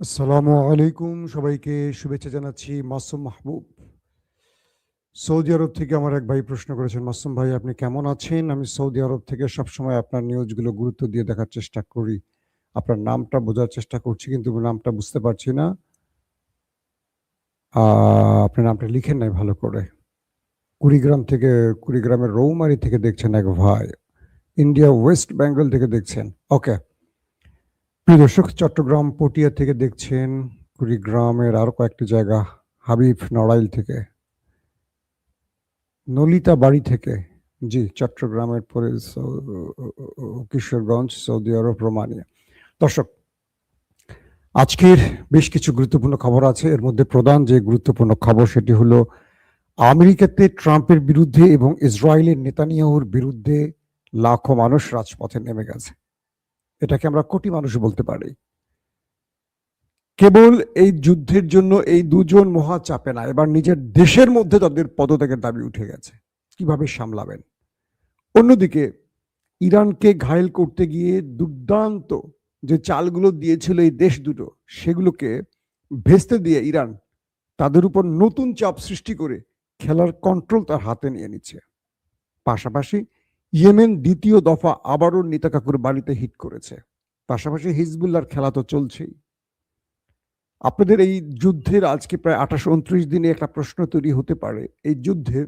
আসসালামু আলাইকুম, সবাইকে শুভেচ্ছা জানাচ্ছি। মাসুম মাহবুব সৌদি আরব থেকে আমার এক ভাই প্রশ্ন করেছেন, মাসুম ভাই আপনি কেমন আছেন? আমি সৌদি আরব থেকে সবসময় আপনার নিউজগুলো গুরুত্ব দিয়ে দেখার চেষ্টা করি। আপনার নামটা বোঝার চেষ্টা করছি কিন্তু নামটা বুঝতে পারছি না। আপনার নামটা লিখেন নাই ভালো করে। কুড়িগ্রামের রৌমারী থেকে দেখছেন এক ভাই। ইন্ডিয়া ওয়েস্ট বেঙ্গল থেকে দেখছেন। ওকে, প্রিয় দর্শক, চট্টগ্রাম পটিয়া থেকে দেখছেন, কুড়িগ্রামের আরো কয়েকটি জায়গা, হাবিব নড়াইল থেকে, নলিতা বাড়ি থেকে, জি চট্টগ্রামের পরে কিশোরগঞ্জ, সৌদি আরব, রোমানিয়া। দর্শক, আজকের বেশ কিছু গুরুত্বপূর্ণ খবর আছে। এর মধ্যে প্রধান যে গুরুত্বপূর্ণ খবর সেটি হলো আমেরিকাতে ট্রাম্পের বিরুদ্ধে এবং ইসরায়েলের নেতানিয়াহুর বিরুদ্ধে লাখো মানুষ রাজপথে নেমে গেছে। এটাকে আমরা কোটি মানুষ বলতে পারি। কেবল এই যুদ্ধের জন্য এই দুজন মহা চাপে না, এবার নিজের দেশের মধ্যে তাদের পদত্যাগের দাবি উঠে গেছে। কিভাবে সামলাবেন? অন্যদিকে ইরানকে ঘায়েল করতে গিয়ে দুর্দান্ত যে চালগুলো দিয়েছিল এই দেশ দুটো, সেগুলোকে ভেস্তে দিয়ে ইরান তাদের উপর নতুন চাপ সৃষ্টি করে খেলার কন্ট্রোল তার হাতে নিয়ে নিচ্ছে। পাশাপাশি ইয়েমেন দ্বিতীয় দফা আবারও নেতাকাকুর বাড়িতে হিট করেছে। পাশাপাশি হিজবুল্লাহর খেলা তো চলছেই। আপনাদের এই যুদ্ধের আজকে প্রায় 28-29 দিনে একটা প্রশ্ন তৈরি হতে পারে, এই যুদ্ধে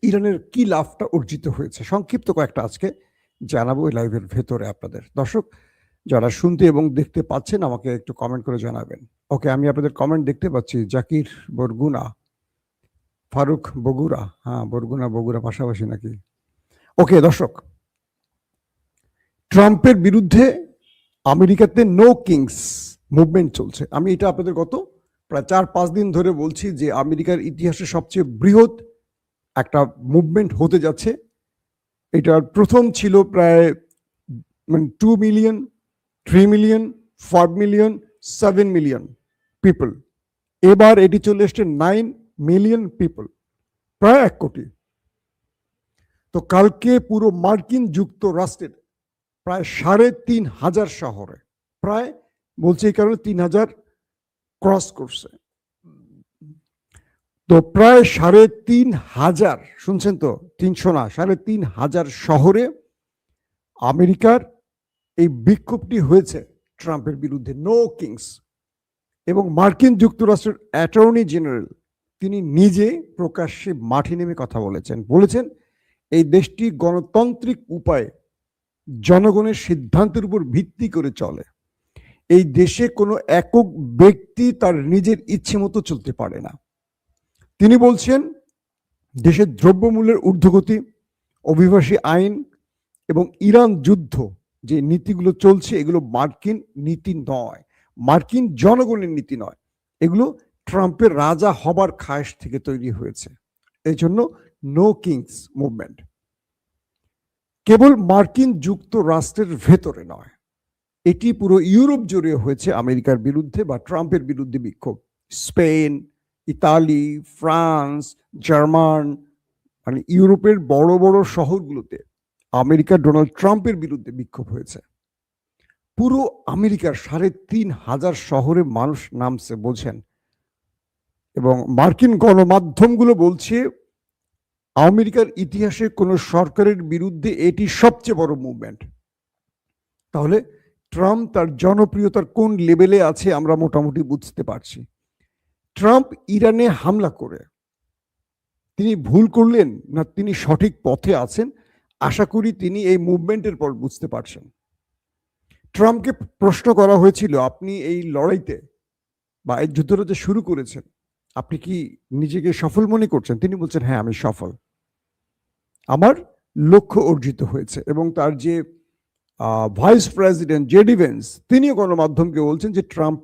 ইরানের কি লাভটা অর্জিত হয়েছে। সংক্ষিপ্ত কয়েকটা আজকে জানাবো এই লাইভের ভেতরে আপনাদের। দর্শক যারা শুনতে এবং দেখতে পাচ্ছেন আমাকে একটু কমেন্ট করে জানাবেন। ওকে, আমি আপনাদের কমেন্ট দেখতে পাচ্ছি। জাকির বরগুনা, ফারুক বগুড়া, হ্যাঁ বরগুনা বগুড়া পাশাপাশি নাকি? ওকে দর্শক, ট্রাম্পের বিরুদ্ধে আমেরিকাতে নো কিংস মুভমেন্ট চলছে। আমি এটা আপনাদের গত প্রায় 4-5 দিন ধরে বলছি যে আমেরিকার ইতিহাসে সবচেয়ে বৃহৎ একটা মুভমেন্ট হতে যাচ্ছে। এটার প্রথম ছিল প্রায় 2 million, 3 million, 5 million, 7 million people. এবার এটি চলে এসছে 9 মিলিয়ন পিপল, প্রায় 1 কোটি। তো কালকে পুরো মার্কিন যুক্তরাষ্ট্রের প্রায় 3,500 শহরে, প্রায় বলছে এই কারণে 3,000 ক্রস করছে, তো প্রায় 3,500, শুনছেন তো, 300 না, 3,500 শহরে আমেরিকার এই বিক্ষোভটি হয়েছে ট্রাম্পের বিরুদ্ধে, নো কিংস। এবং মার্কিন যুক্তরাষ্ট্রের অ্যাটর্নি জেনারেল তিনি নিজে প্রকাশ্যে মাঠে নেমে কথা বলেছেন এই দেশটি গণতান্ত্রিক উপায়ে জনগণের সিদ্ধান্তের উপর ভিত্তি করে চলে। এই দেশে কোনো একক ব্যক্তি তার নিজের ইচ্ছে মতো চলতে পারে না। তিনি বলছেন দেশের দ্রব্যমূল্যের ঊর্ধ্বগতি, অভিবাসী আইন এবং ইরান যুদ্ধ যে নীতিগুলো চলছে এগুলো মার্কিন নীতি নয়, মার্কিন জনগণের নীতি নয়, এগুলো ট্রাম্পের রাজা হবার খায়েশ থেকে তৈরি হয়েছে। এই জন্য নো কিংস মুভমেন্ট। কেবল মার্কিন যুক্তরাষ্ট্রের ভেতরে নয়, এটি পুরো ইউরোপ জুড়ে হয়েছে আমেরিকার বিরুদ্ধে বা ট্রাম্পের বিরুদ্ধে বিক্ষোভ। স্পেন, ইতালি, ফ্রান্স, জার্মান, মানে ইউরোপের বড় বড় শহরগুলোতে আমেরিকার ডোনাল্ড ট্রাম্পের বিরুদ্ধে বিক্ষোভ হয়েছে। পুরো আমেরিকার 3,500 শহরে মানুষ নামছে, বলছেন। এবং মার্কিন গণমাধ্যমগুলো বলছে আমেরিকার ইতিহাসে কোনো সরকারের বিরুদ্ধে এটি সবচেয়ে বড় মুভমেন্ট। তাহলে ট্রাম্প তার জনপ্রিয়তার কোন লেভেলে আছে আমরা মোটামুটি বুঝতে পারছি। ট্রাম্প ইরানে হামলা করে তিনি ভুল করলেন না তিনি সঠিক পথে আছেন, আশা করি তিনি এই মুভমেন্টের পর বুঝতে পারছেন। ট্রাম্পকে প্রশ্ন করা হয়েছিল, আপনি এই লড়াইতে বা এই যুদ্ধটা যে শুরু করেছেন আপনি কি নিজেকে সফল মনে করছেন? তিনি বলছেন হ্যাঁ আমি সফল, আমার লক্ষ্য অর্জিত হয়েছে। এবং তার যে ভাইস প্রেসিডেন্ট জেডি ভেন্স তিনিও গণমাধ্যমকে বলছেন যে ট্রাম্প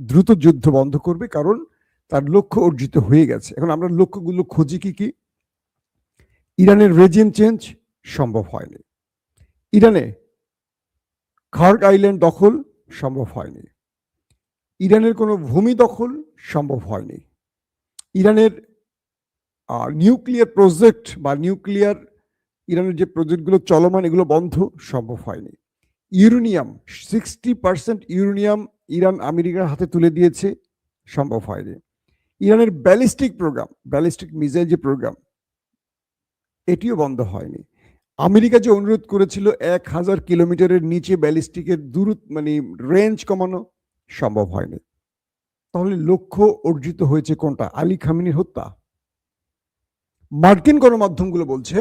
দ্রুত যুদ্ধ বন্ধ করবে কারণ তার লক্ষ্য অর্জিত হয়ে গেছে। এখন আমরা লক্ষ্যগুলো খুঁজি কি? ইরানের রেজিম চেঞ্জ সম্ভব হয়নি, ইরানে খার্গ আইল্যান্ড দখল সম্ভব হয়নি, ইরানের কোনো ভূমি দখল সম্ভব হয়নি, ইরানের নিউক্লিয়ার প্রজেক্ট বা ইরানের যে প্রজেক্টগুলো চলমান এগুলো বন্ধ সম্ভব হয়নি। ইউরেনিয়াম 60% ইউরেনিয়াম ইরান আমেরিকার হাতে তুলে দিয়েছে, সম্ভব হয়নি। ইরানের ব্যালিস্টিক মিসাইল যে প্রোগ্রাম, এটিও বন্ধ হয়নি। আমেরিকা যে অনুরোধ করেছিল 1000 কিলোমিটারের নিচে ব্যালিস্টিকের রেঞ্জ কমানো, সম্ভব হয়নি। তাহলে লক্ষ্য অর্জিত হয়েছে কোনটা? আলী খামেনির হত্যা। মার্কিন গণমাধ্যমগুলো বলছে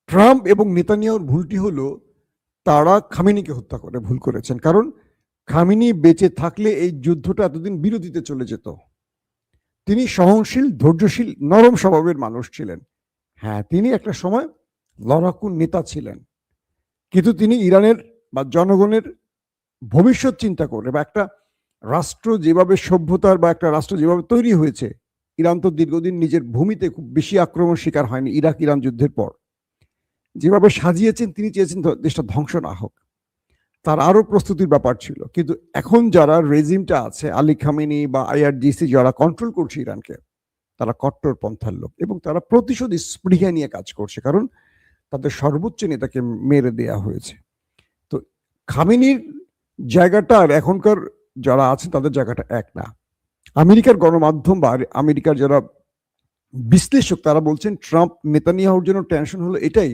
ট্রাম্প এবং নেতানিয়াহুর ভুলটি হলো তারা খামেনিকে হত্যা করে ভুল করেছেন, কারণ খামেনি বেঁচে থাকলে এই যুদ্ধটা এতদিন বিরতিতে চলে যেত। তিনি সহনশীল, ধৈর্যশীল, নরম স্বভাবের মানুষ ছিলেন। হ্যাঁ, তিনি একটা সময় লড়াকু নেতা ছিলেন, কিন্তু তিনি ইরানের বা জনগণের ভবিষ্যৎ চিন্তা করে, বা একটা রাষ্ট্র যেভাবে সভ্যতার বা একটা রাষ্ট্র যেভাবে তৈরি হয়েছে, ইরান তো দীর্ঘদিন নিজের ভূমিতে খুব বেশি আক্রমণ শিকার হয়নি। ইরাক ইরান যুদ্ধের পর যেভাবে সাজিয়েছেন, তিনি চেয়েছেন দেশটা ধ্বংস না হোক, তার আরো প্রস্তুতির ব্যাপার ছিল। কিন্তু এখন যারা রেজিমটা আছে, আলী খামেনি বা আইআরজিসি যারা কন্ট্রোল করছে ইরানকে, তারা কট্টর পন্থার লোক এবং তারা প্রতিশোধ স্পৃহা নিয়ে কাজ করছে, কারণ তাদের সর্বোচ্চ নেতাকে মেরে দেয়া হয়েছে। তো খামেনির জায়গাটা আর এখনকার যারা আছে তাদের জায়গাটা এক না। আমেরিকার গণমাধ্যম বা আমেরিকার যারা বিশ্লেষক, তারা বলছেন ট্রাম্প নেতানিয়াহুর জন্য টেনশন হলো এটাই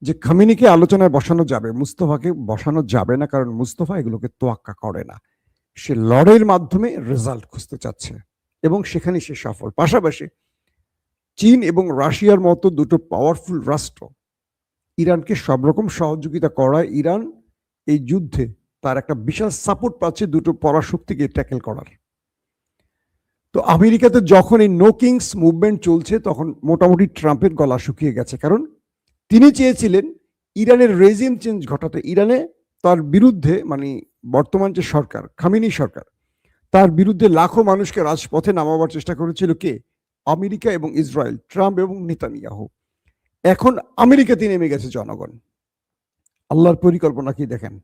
যে খামেনিকে আলোচনায় বসানো যাবে, মুস্তফাকে বসানো যাবে না, কারণ মুস্তফা এগুলোকে তোয়াক্কা করে না। সে লড়াইয়ের মাধ্যমে রেজাল্ট খুঁজতে চাচ্ছে এবং সেখানে সে সফল। পাশাপাশি চীন এবং রাশিয়ার মতো দুটো পাওয়ারফুল রাষ্ট্র ইরানকে সব রকম সহযোগিতা করায় ইরান এই যুদ্ধে তার একটা বিশাল সাপোর্ট পাচ্ছে দুটো পরাশক্তিকে ট্যাকেল করার। তো আমেরিকাতে যখন এই নো কিংস মুভমেন্ট চলছে, তখন মোটামুটি ট্রাম্পের গলা শুকিয়ে গেছে, কারণ তিনি চেয়েছিলেন ইরানের রেজিম চেঞ্জ ঘটাতে। ইরানে তার বিরুদ্ধে বর্তমান যে সরকার, খামেনি সরকার, তার বিরুদ্ধে লাখো মানুষকে রাজপথে নামাবার চেষ্টা করেছিল কে? আমেরিকা এবং ইসরায়েল, ট্রাম্প এবং নেতানিয়াহু। এখন আমেরিকাতে নেমে গেছে জনগণ। আল্লাহর পরিকল্পনা কি দেখেন,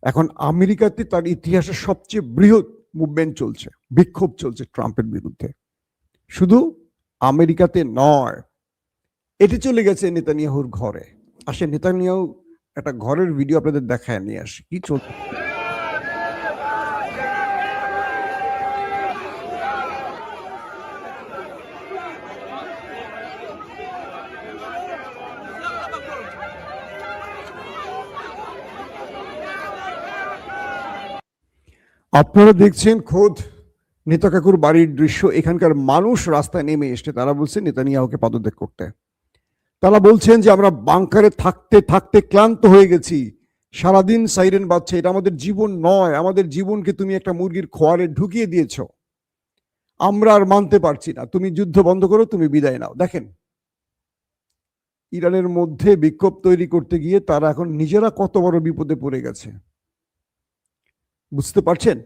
এখন আমেরিকাতে তার ইতিহাসের সবচেয়ে বৃহৎ মুভমেন্ট চলছে, বিক্ষোভ চলছে ট্রাম্পের বিরুদ্ধে। শুধু আমেরিকাতে নয়, এটি চলে গেছে নেতানিয়াহুর ঘরে। আসে নেতানিয়াহু একটা ঘরের ভিডিও আপনাদের দেখায় নিয়ে আসে কি চলছে। আপনারা দেখছেন খোদ নেতা কাকুর বাড়ির দৃশ্য। এখানকার মানুষ রাস্তায় নেমে এসে তারা বলছে নেতানিয়াহুকে পদত্যাগ করতে। তারা বলছেন যে আমরা বাংকারে থাকতে থাকতে ক্লান্ত হয়ে গেছি, সারাদিন সাইরেন বাজছে, এটা আমাদের জীবন নয়, আমাদের জীবনকে তুমি একটা মুরগির খোয়ারে ঢুকিয়ে দিয়েছ, আমরা আর মানতে পারছি না, তুমি যুদ্ধ বন্ধ করো, তুমি বিদায় নাও। দেখেন ইরানের মধ্যে বিক্ষোভ তৈরি করতে গিয়ে তারা এখন নিজেরা কত বড় বিপদে পড়ে গেছে, বুঝতে পারছেন?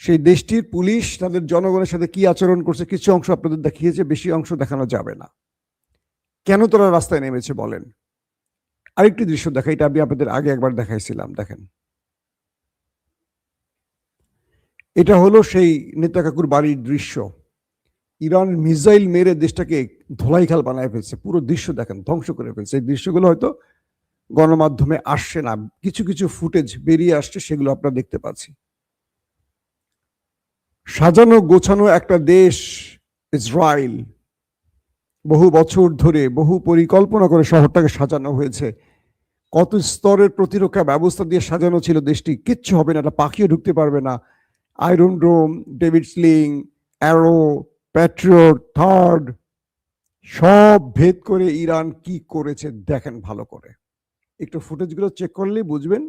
সেই দেশটির পুলিশ তাদের জনগণের সাথে কি আচরণ করছে, কিছু অংশ আপনাদের দেখিয়েছে, বেশি অংশ দেখানো যাবে না। কেন তারা রাস্তায় নেমেছে বলেন? আরেকটি দৃশ্য দেখা, এটা আমি আপনাদের আগে একবার দেখাইছিলাম। দেখেন, এটা হলো সেই নেতা কাকুর বাড়ির দৃশ্য। ইরান মিসাইল মেরে দেশটাকে ধোলাইখাল বানায় ফেলছে, পুরো দৃশ্য দেখেন, ধ্বংস করে ফেলছে। এই দৃশ্যগুলো হয়তো গণমাধ্যমে আসছে না, কিছু কিছু ফুটেজ বেরিয়ে আসছে, সেগুলো আপনারা দেখতে পাচ্ছি। সাজানো গোছানো একটা দেশ ইসরায়েল, বহু বছর ধরে বহু পরিকল্পনা করে শহরটাকে সাজানো হয়েছে, কত স্তরের প্রতিরক্ষা ব্যবস্থা দিয়ে সাজানো ছিল দেশটি। কিচ্ছু হবে না, একটা পাখিও ঢুকতে পারবে না। Iron Dome, David Sling, Arrow, Patriot, THAAD, সব ভেদ করে ইরান কি করেছে দেখেন ভালো করে। একটু ফুটেজগুলো চেক করলেই বুঝবেন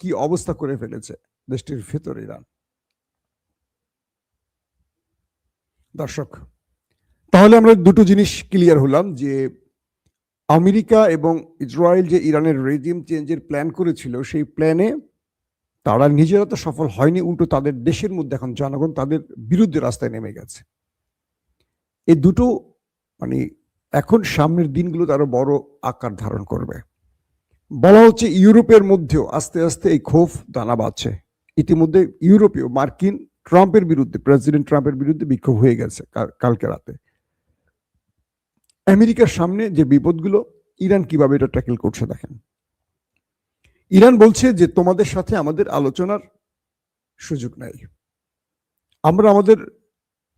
কি অবস্থা করে ফেলেছে দেশটির ভেতর ইরান। দর্শক, তাহলে আমরা দুটো জিনিস ক্লিয়ার হলাম, যে আমেরিকা এবং ইসরায়েল যে ইরানের রেজিম চেঞ্জের প্ল্যান করেছিল, সেই প্ল্যানে তারা নিজেরা তো সফল হয়নি, উল্টো তাদের দেশের মধ্যে এখন জনগণ তাদের বিরুদ্ধে রাস্তায় নেমে গেছে। এই দুটো এখন সামনের দিনগুলো আরো বড় আকার ধারণ করবে। বলা হচ্ছে ইউরোপের মধ্যেও আস্তে আস্তে এই ক্ষোভ দানা বাঁধছে। ইতিমধ্যে ইউরোপীয় মার্কিন ট্রাম্পের বিরুদ্ধে, প্রেসিডেন্ট ট্রাম্পের বিরুদ্ধে বিক্ষোভ হয়ে গেছে কালকে রাতে। আমেরিকার সামনে যে বিপদগুলো, ইরান কিভাবে এটা ট্যাকেল করছে দেখেন। ইরান বলছে যে তোমাদের সাথে আমাদের আলোচনার সুযোগ নাই। আমরা আমাদের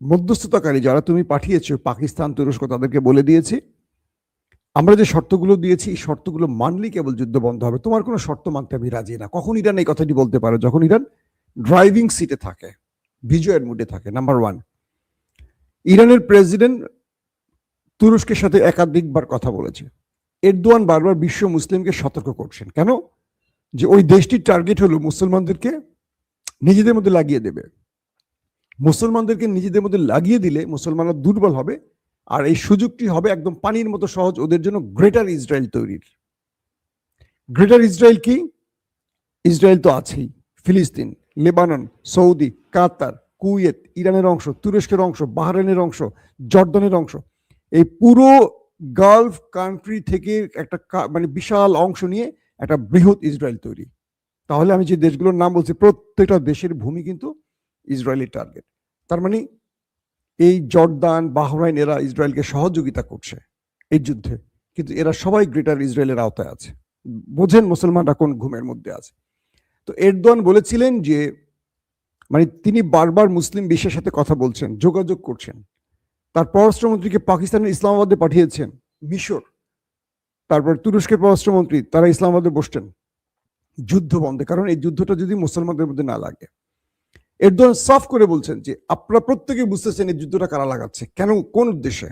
মধ্যস্থতাকারী যারা তুমি পাঠিয়েছো, পাকিস্তান, তুরস্ক, তাদেরকে বলে দিয়েছি আমরা যে শর্তগুলো দিয়েছি এই শর্তগুলো মানলেই কেবল যুদ্ধ বন্ধ হবে। তোমার কোনো শর্ত মানতে আমি রাজি না। কখন ইরান এই কথাটি বলতে পারে? যখন ইরান ড্রাইভিং সিটে থাকে, বিজয়ের মুডে থাকে। নাম্বার ওয়ান, ইরানের প্রেসিডেন্ট তুরস্কের সাথে একাধিকবার কথা বলেছে। এরদোয়ান বারবার বিশ্ব মুসলিমকে সতর্ক করছেন। কেন? যে ওই দেশটির টার্গেট হলো মুসলমানদেরকে নিজেদের মধ্যে লাগিয়ে দেবে। মুসলমানদেরকে নিজেদের মধ্যে লাগিয়ে দিলে মুসলমানরা দুর্বল হবে, আর এই সুযোগটি হবে একদম পানির মতো সহজ ওদের জন্য গ্রেটার ইসরায়েল তৈরির। গ্রেটার ইসরায়েল কি? ইসরায়েল তো আছেই, ফিলিস্তিন, লেবানন, সৌদি, কাতার, কুয়েত, ইরানের অংশ, তুরস্কের অংশ, বাহরাইনের অংশ, জর্ডানের অংশ, এই পুরো গালফ কান্ট্রি থেকে একটা মানে বিশাল অংশ নিয়ে একটা বৃহৎ ইসরায়েল তৈরি। তাহলে আমি যে দেশগুলোর নাম বলছি প্রত্যেকটা দেশের ভূমি কিন্তু ইসরায়েলের টার্গেট। তার মানে এই জর্দান, বাহরাইন এরা ইসরায়েলকে সহযোগিতা করছে এই যুদ্ধে, কিন্তু এরা সবাই গ্রেটার ইসরায়েলের আওতায় আছে। বোঝেন মুসলমানরা কোন ঘুমের মধ্যে আছে। তো এরদোয়ান বলেছিলেন যে মানে তিনি বারবার মুসলিম বিশ্বের সাথে কথা বলছেন, যোগাযোগ করছেন। তার পররাষ্ট্রমন্ত্রীকে পাকিস্তানের ইসলামাবাদে পাঠিয়েছেন, মিশর, তারপর তুরস্কের পররাষ্ট্রমন্ত্রী, তারা ইসলামাবাদে বসছেন যুদ্ধ বন্ধে, কারণ এই যুদ্ধটা যদি মুসলমানদের মধ্যে না লাগে। এরদোয়ান সাফ করে বলছেন যে আপনারা প্রত্যেকে বুঝতেছেন এই যুদ্ধটা কারা লাগাচ্ছে, কেন, কোন উদ্দেশ্যে।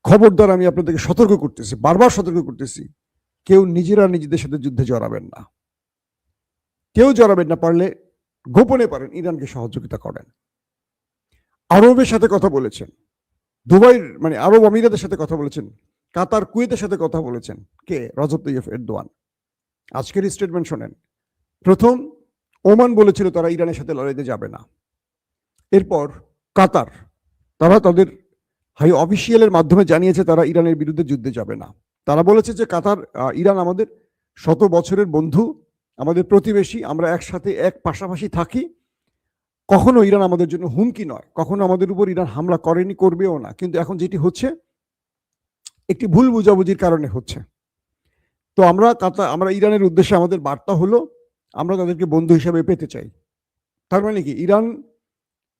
খবরদার, আমি আপনাদেরকে সতর্ক করতেছি, বারবার সতর্ক করতেছি, কেউ নিজেরা নিজেদের সাথে যুদ্ধে জড়াবেন না। কেউ জড়াবেন না, পারলে গোপনে পারেন ইরানকে সহযোগিতা করেন। আরবের সাথে কথা বলেছেন, দুবাইয়ের মানে আরব আমিরাতের সাথে কথা বলেছেন, কাতার, কুয়েতের সাথে কথা বলেছেন। কে? রজব তাইয়্যিব এরদোয়ান। আজকের স্টেটমেন্ট শোনেন। প্রথম ওমান বলেছিল তারা ইরানের সাথে লড়াইতে যাবে না। এরপর কাতার, তারা তাদের হাই অফিসিয়ালের মাধ্যমে জানিয়েছে তারা ইরানের বিরুদ্ধে যুদ্ধে যাবে না। তারা বলেছে যে কাতার, ইরান আমাদের শত বছরের বন্ধু, আমাদের প্রতিবেশী, আমরা একসাথে এক পাশাপাশি থাকি, কখনো ইরান আমাদের জন্য হুমকি নয়, কখনো আমাদের উপর ইরান হামলা করেনি, করবেও না। কিন্তু এখন যেটি হচ্ছে একটি ভুল বুঝাবুঝির কারণে হচ্ছে। তো আমরা ইরানের উদ্দেশ্যে আমাদের বার্তা হলো আমরা তাদেরকে বন্ধু হিসেবে পেতে চাই। তার মানে কি? ইরান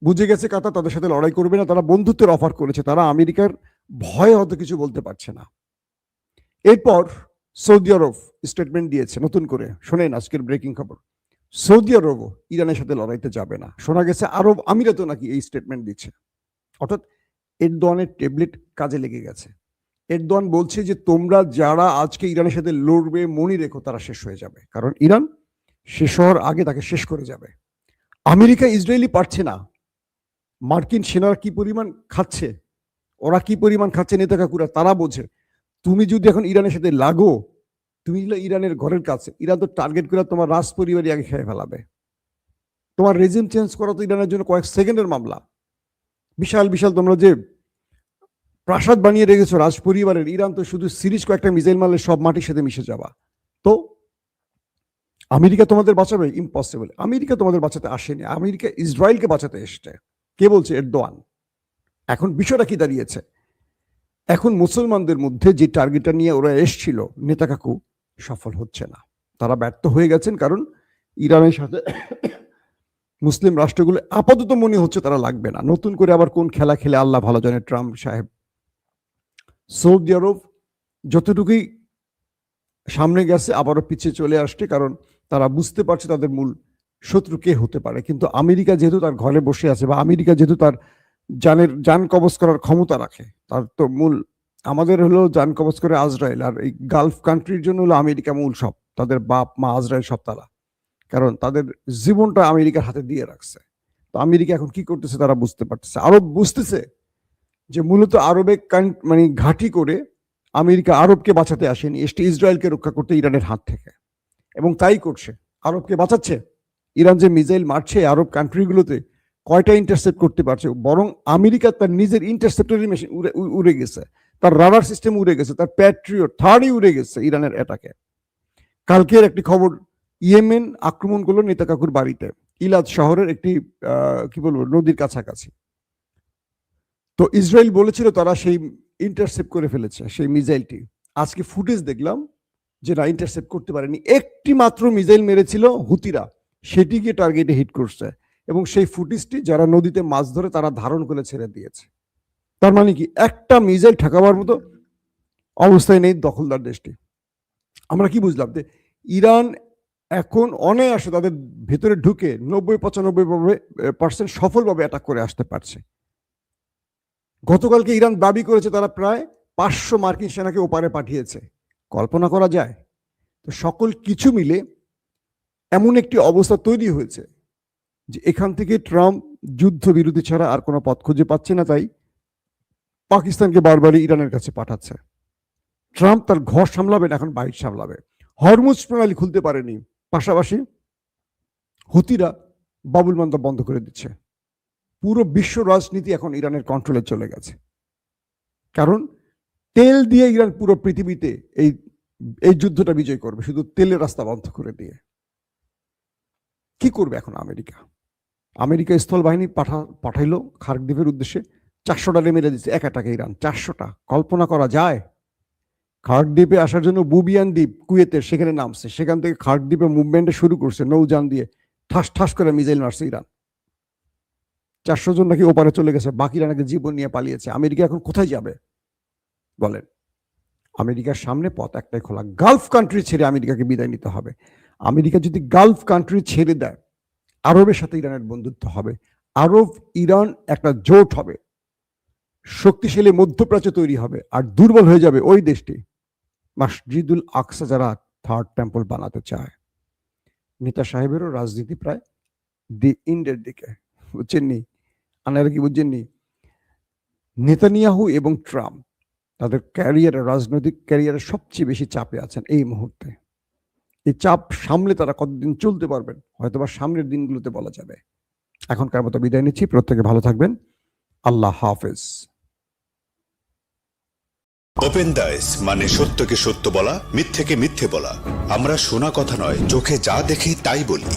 বুঝে গেছে কাতার তাদের সাথে লড়াই করবে না, তারা বন্ধুত্বের অফার করেছে, তারা আমেরিকার ভয়ে হয়তো কিছু বলতে পারছে না। এরপর সৌদি আরব স্টেটমেন্ট দিয়েছে নতুন করে, শোনেন আজকের ব্রেকিং খবর। সৌদি আরবও ইরানের সাথে লড়াইতে যাবে না। শোনা গেছে আরব আমিরাতও নাকি এই স্টেটমেন্ট দিচ্ছে। অর্থাৎ এরদোয়ানের ট্যাবলেট কাজে লেগে গেছে। এরদোয়ান বলছে যে তোমরা যারা আজকে ইরানের সাথে লড়বে মনে রেখো তারা শেষ হয়ে যাবে, কারণ ইরান শেষ হওয়ার আগে তাকে শেষ করে যাবে। আমেরিকা ইসরায়েলি পারছে না, মার্কিন সেনারা কি পরিমাণ খাচ্ছে, ওরা কি পরিমাণ খাচ্ছে নেতা কাকুরা তারা বোঝে। তুমি যদি এখন ইরানের সাথে লাগো, তুমি ইরানের ঘরের কাছে, ইরান তো টার্গেট করে তোমার রাজ পরিবারই আগে খেয়ে ফেলাবে। তোমার রেজিম চেঞ্জ করা তো ইরানের জন্য কয়েক সেকেন্ডের মামলা। বিশাল বিশাল তোমরা যে প্রাসাদ বানিয়ে রেখেছো রাজ পরিবারের, ইরান তো শুধু সিরিজ কয়েকটা মিসাইল মারলে সব মাটির সাথে মিশে যাবা। তো আমেরিকা তোমাদের বাঁচাবে? ইম্পসিবল। আমেরিকা তোমাদের বাঁচাতে আসেনি, আমেরিকা ইসরায়েলকে বাঁচাতে এসছে। কে বলছে? এরদোয়ান। এখন বিষয়টা কি দাঁড়িয়েছে? এখন মুসলমানদের মধ্যে যে টার্গেটটা নিয়ে ওরা এসছিল নেতা কাকু সফল হচ্ছে না, তারা ব্যর্থ হয়ে গেছেন। কারণ ইরানের সাথে মুসলিম রাষ্ট্রগুলো আপাতত মনে হচ্ছে তারা লাগবে না। নতুন করে আবার কোন খেলা খেলে আল্লাহ ভালো জানে ট্রাম্প সাহেব। সৌদি আরব যতটুকুই সামনে গেছে আবারও পিছিয়ে চলে আসছে, কারণ তারা বুঝতে পারছে তাদের মূল শত্রু কে হতে পারে। কিন্তু আমেরিকা যেহেতু তার ঘরে বসে আছে, বা আমেরিকা যেহেতু তার যান কবজ করার ক্ষমতা রাখে, তার তো মূল আমাদের হলো যান কবজ করে আজরায়েল, আর এই গালফ কান্ট্রির জন্য হলো আমেরিকা মূল সব, তাদের বাপ মা আজরায়েল সব তারা, কারণ তাদের জীবনটা আমেরিকার হাতে দিয়ে রাখছে। তো আমেরিকা এখন কি করতেছে তারা বুঝতে পারতেছে। আরব বুঝতেছে যে মূলত আরবে মানে ঘাঁটি করে আমেরিকা আরবকে বাঁচাতে আসেনি, এসটি ইসরায়েলকে রক্ষা করতে ইরানের হাত থেকে, এবং তাই করছে, আরবকে বাঁচাচ্ছে। ইরান যে মিসাইল মারছে আরব কান্ট্রিগুলোতে, কয়টা ইন্টারসেপ্ট করতে পারছে? বরং আমেরিকা তার নিজের ইন্টারসেপ্টরি মেশিন উড়ে গেছে, তার রাডার সিস্টেম উড়ে গেছে, তার প্যাট্রিয়ট থার্ডই উড়ে গেছে ইরানের অ্যাটাকে। কালকের একটি খবর, ইয়েমেন আক্রমণ করলো নেতা কাকুর বাড়িতে, ইলাদ শহরের একটি কি বলবো নদীর কাছাকাছি। তো ইসরায়েল বলেছিল তারা সেই ইন্টারসেপ্ট করে ফেলেছে সেই মিসাইলটি। আজকে ফুটেজ দেখলাম যে না, ইন্টারসেপ্ট করতে পারেনি। একটি মাত্র মিসাইল মেরেছিল হুতিরা, সেটিকে টার্গেটে হিট করছে, এবং সেই ফুটেজটি যারা নদীতে মাছ ধরে তারা ধারণ করে ছেড়ে দিয়েছে। তার মানে কি, একটা মিসাইল ঠেকাবার মতো অবস্থায় নেই দখলদার দেশটি। আমরা কি বুঝলাম, যে ইরান এখন অনায়াসে তাদের ভেতরে ঢুকে 90-95% সফলভাবে অ্যাটাক করে আসতে পারছে। গতকালকে ইরান দাবি করেছে তারা প্রায় 500 মার্কিন সেনাকে ওপারে পাঠিয়েছে। কল্পনা করা যায়? তো সকল কিছু মিলে এমন একটি অবস্থা তৈরি হয়েছে যে এখান থেকে ট্রাম্প যুদ্ধবিরতি ছাড়া আর কোনো পথ খুঁজে পাচ্ছে না, তাই পাকিস্তানকে বারবারই ইরানের কাছে পাঠাচ্ছে। ট্রাম্প তার ঘর সামলাবেন, এখন বাইর সামলাবে। হরমুজ প্রণালী খুলতে পারেনি, পাশাপাশি হুতিরা বাবুল মান্দা বন্ধ করে দিচ্ছে। পুরো বিশ্ব রাজনীতি এখন ইরানের কন্ট্রোলে চলে গেছে, কারণ তেল দিয়ে ইরান পুরো পৃথিবীতে এই এই যুদ্ধটা বিজয় করবে, শুধু তেলের রাস্তা বন্ধ করে দিয়ে। কি করবে এখন আমেরিকা? আমেরিকা স্থল বাহিনী পাঠাইলো খার্কদ্বীপের উদ্দেশ্যে, 400টা মেরে দিচ্ছে এক এটাকে ইরান। 400টা, কল্পনা করা যায়? খার্কদ্বীপে আসার জন্য বুবিয়ান দ্বীপ কুয়েতের, সেখানে নামছে, সেখান থেকে খার্কদ্বীপে মুভমেন্টে শুরু করছে নৌযান দিয়ে, ঠাস ঠাস করে মিসাইল মারছে ইরান। 400 জন নাকি ওপারে চলে গেছে, বাকিরা নাকি জীবন নিয়ে পালিয়েছে। আমেরিকা এখন কোথায় যাবে বলেন? আমেরিকার সামনে পথ একটাই খোলা, গালফ কান্ট্রি ছেড়ে আমেরিকাকে বিদায় নিতে হবে। আমেরিকা যদি গালফ কান্ট্রি ছেড়ে দেয়, আরবের সাথে ইরানের বন্ধুত্ব হবে, আরব ইরান একটা জোট হবে, শক্তিশালী মধ্যপ্রাচ্য তৈরি হবে, আর দুর্বল হয়ে যাবে ওই দেশটি মসজিদুল আকসা যারা থার্ড টেম্পল বানাতে চায়। নেতা সাহেবেরও রাজনীতি প্রায় দি ইন্ডের দিকে, বুঝছেননি? আপনারা কি বুঝছেননি? নেতানিয়াহু এবং ট্রাম্প তাদের ক্যারিয়ারে, রাজনৈতিক ক্যারিয়ারে সবচেয়ে বেশি চাপে আছেন এই মুহূর্তে। এই চাপ সামলে তারা কতদিন চলতে পারবেন হয়তোবা সামনের দিনগুলোতে বলা যাবে। এখনকার মতো বিদায় নিচ্ছি, প্রত্যেকে ভালো থাকবেন। আল্লাহ হাফেজ। ওপেন দাইস মানে সত্যকে সত্য বলা, মিথ্যেকে মিথ্যে বলা। আমরা শোনা কথা নয়, চোখে যা দেখি তাই বলি।